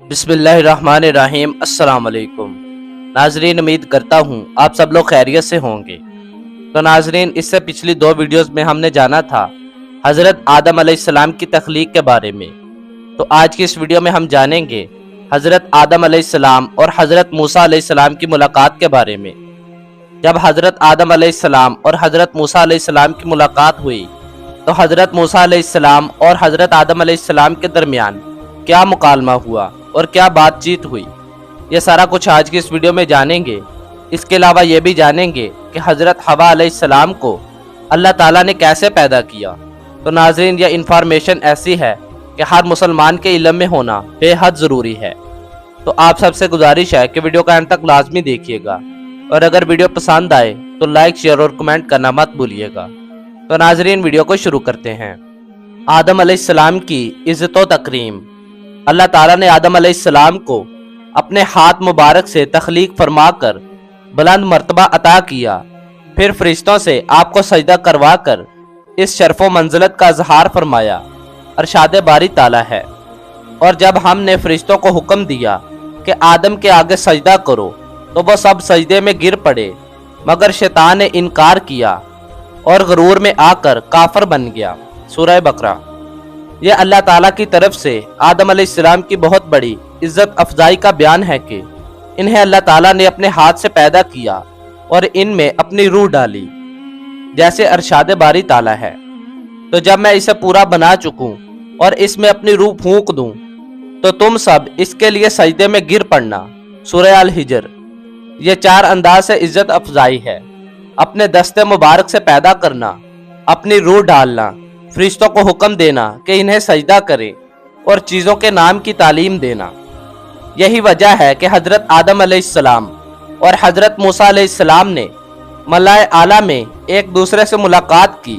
بسم اللہ الرحمن الرحیم۔ السلام علیکم ناظرین، امید کرتا ہوں آپ سب لوگ خیریت سے ہوں گے۔ تو ناظرین، اس سے پچھلی 2 ویڈیوز میں ہم نے جانا تھا حضرت آدم علیہ السلام کی تخلیق کے بارے میں۔ تو آج کی اس ویڈیو میں ہم جانیں گے حضرت آدم علیہ السلام اور حضرت موسیٰ علیہ السلام کی ملاقات کے بارے میں۔ جب حضرت آدم علیہ السلام اور حضرت موسیٰ علیہ السلام کی ملاقات ہوئی تو حضرت موسیٰ علیہ السلام اور حضرت آدم علیہ السلام کے درمیان کیا مکالمہ ہوا اور کیا بات چیت ہوئی، یہ سارا کچھ آج کی اس ویڈیو میں جانیں گے۔ اس کے علاوہ یہ بھی جانیں گے کہ حضرت حوا علیہ السلام کو اللہ تعالیٰ نے کیسے پیدا کیا۔ تو ناظرین، یہ انفارمیشن ایسی ہے کہ ہر مسلمان کے علم میں ہونا بے حد ضروری ہے۔ تو آپ سب سے گزارش ہے کہ ویڈیو کا اینڈ تک لازمی دیکھیے گا، اور اگر ویڈیو پسند آئے تو لائک، شیئر اور کمنٹ کرنا مت بھولیے گا۔ تو ناظرین، ویڈیو کو شروع کرتے ہیں۔ آدم علیہ السلام کی عزت و تکریم۔ اللہ تعالیٰ نے آدم علیہ السلام کو اپنے ہاتھ مبارک سے تخلیق فرما کر بلند مرتبہ عطا کیا، پھر فرشتوں سے آپ کو سجدہ کروا کر اس شرف و منزلت کا اظہار فرمایا۔ ارشاد باری تعالیٰ ہے، اور جب ہم نے فرشتوں کو حکم دیا کہ آدم کے آگے سجدہ کرو تو وہ سب سجدے میں گر پڑے، مگر شیطان نے انکار کیا اور غرور میں آ کر کافر بن گیا۔ سورہ بقرہ۔ یہ اللہ تعالیٰ کی طرف سے آدم علیہ السلام کی بہت بڑی عزت افزائی کا بیان ہے کہ انہیں اللہ تعالیٰ نے اپنے ہاتھ سے پیدا کیا اور ان میں اپنی روح ڈالی، جیسے ارشاد باری تعالیٰ ہے۔ تو جب میں اسے پورا بنا چکوں اور اس میں اپنی روح پھونک دوں تو تم سب اس کے لیے سجدے میں گر پڑنا۔ سورہ الحجر۔ یہ 4 انداز سے عزت افزائی ہے: اپنے دست مبارک سے پیدا کرنا، اپنی روح ڈالنا، فرشتوں کو حکم دینا کہ انہیں سجدہ کریں، اور چیزوں کے نام کی تعلیم دینا۔ یہی وجہ ہے کہ حضرت آدم علیہ السلام اور حضرت موسیٰ علیہ السلام نے ملائے اعلیٰ میں ایک دوسرے سے ملاقات کی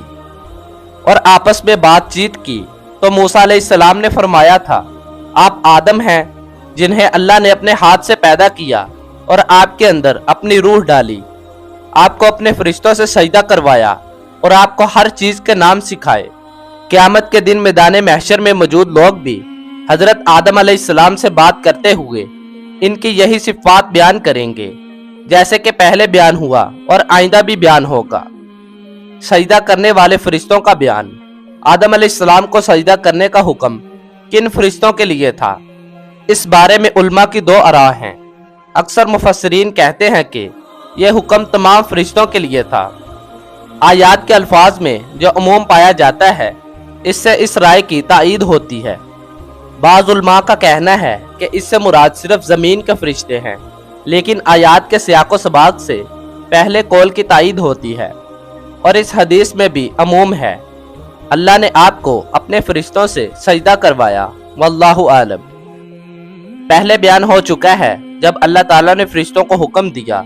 اور آپس میں بات چیت کی تو موسیٰ علیہ السلام نے فرمایا تھا، آپ آدم ہیں جنہیں اللہ نے اپنے ہاتھ سے پیدا کیا اور آپ کے اندر اپنی روح ڈالی، آپ کو اپنے فرشتوں سے سجدہ کروایا اور آپ کو ہر چیز کے نام سکھائے۔ قیامت کے دن میدان محشر میں موجود لوگ بھی حضرت آدم علیہ السلام سے بات کرتے ہوئے ان کی یہی صفات بیان کریں گے، جیسے کہ پہلے بیان ہوا اور آئندہ بھی بیان ہوگا۔ سجدہ کرنے والے فرشتوں کا بیان۔ آدم علیہ السلام کو سجدہ کرنے کا حکم کن فرشتوں کے لیے تھا؟ اس بارے میں علماء کی 2 آراء ہیں۔ اکثر مفسرین کہتے ہیں کہ یہ حکم تمام فرشتوں کے لیے تھا۔ آیات کے الفاظ میں جو عموم پایا جاتا ہے، اس سے اس رائے کی تائید ہوتی ہے۔ بعض علماء کا کہنا ہے کہ اس سے مراد صرف زمین کے فرشتے ہیں، لیکن آیات کے سیاق و سباق سے پہلے قول کی تائید ہوتی ہے، اور اس حدیث میں بھی عموم ہے۔ اللہ نے آپ کو اپنے فرشتوں سے سجدہ کروایا، واللہ عالم۔ پہلے بیان ہو چکا ہے، جب اللہ تعالیٰ نے فرشتوں کو حکم دیا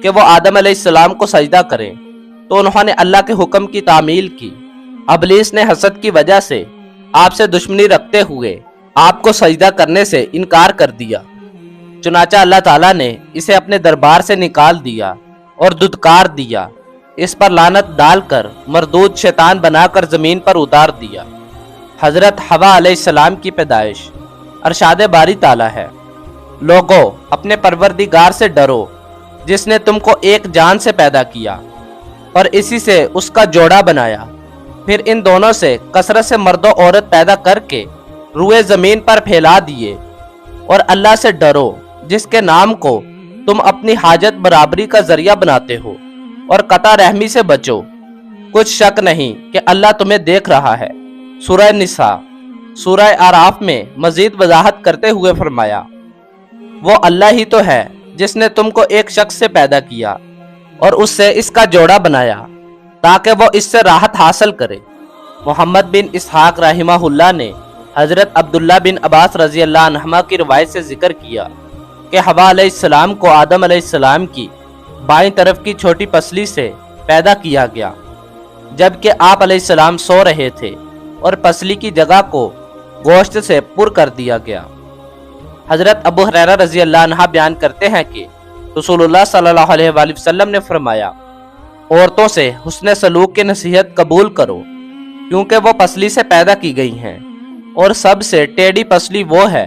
کہ وہ آدم علیہ السلام کو سجدہ کریں تو انہوں نے اللہ کے حکم کی تعمیل کی۔ ابلیس نے حسد کی وجہ سے آپ سے دشمنی رکھتے ہوئے آپ کو سجدہ کرنے سے انکار کر دیا، چنانچہ اللہ تعالیٰ نے اسے اپنے دربار سے نکال دیا اور دھتکار دیا، اس پر لعنت ڈال کر مردود شیطان بنا کر زمین پر اتار دیا۔ حضرت حوا علیہ السلام کی پیدائش۔ ارشاد باری تعالیٰ ہے، لوگو اپنے پروردگار سے ڈرو جس نے تم کو ایک جان سے پیدا کیا اور اسی سے اس کا جوڑا بنایا، پھر ان دونوں سے کثرت سے مرد و عورت پیدا کر کے روئے زمین پر پھیلا دیے، اور اللہ سے ڈرو جس کے نام کو تم اپنی حاجت برابری کا ذریعہ بناتے ہو، اور قطع رحمی سے بچو، کچھ شک نہیں کہ اللہ تمہیں دیکھ رہا ہے۔ سورہ نساء۔ سورہ اعراف میں مزید وضاحت کرتے ہوئے فرمایا، وہ اللہ ہی تو ہے جس نے تم کو ایک شخص سے پیدا کیا اور اس سے اس کا جوڑا بنایا تاکہ وہ اس سے راحت حاصل کرے۔ محمد بن اسحاق رحمہ اللہ نے حضرت عبداللہ بن عباس رضی اللہ عنہما کی روایت سے ذکر کیا کہ حوا علیہ السلام کو آدم علیہ السلام کی بائیں طرف کی چھوٹی پسلی سے پیدا کیا گیا، جبکہ آپ علیہ السلام سو رہے تھے اور پسلی کی جگہ کو گوشت سے پر کر دیا گیا۔ حضرت ابو ہریرہ رضی اللہ عنہ بیان کرتے ہیں کہ رسول اللہ صلی اللہ علیہ وآلہ وسلم نے فرمایا، عورتوں سے حسن سلوک کی نصیحت قبول کرو، کیونکہ وہ پسلی سے پیدا کی گئی ہیں، اور سب سے ٹیڑھی پسلی وہ ہے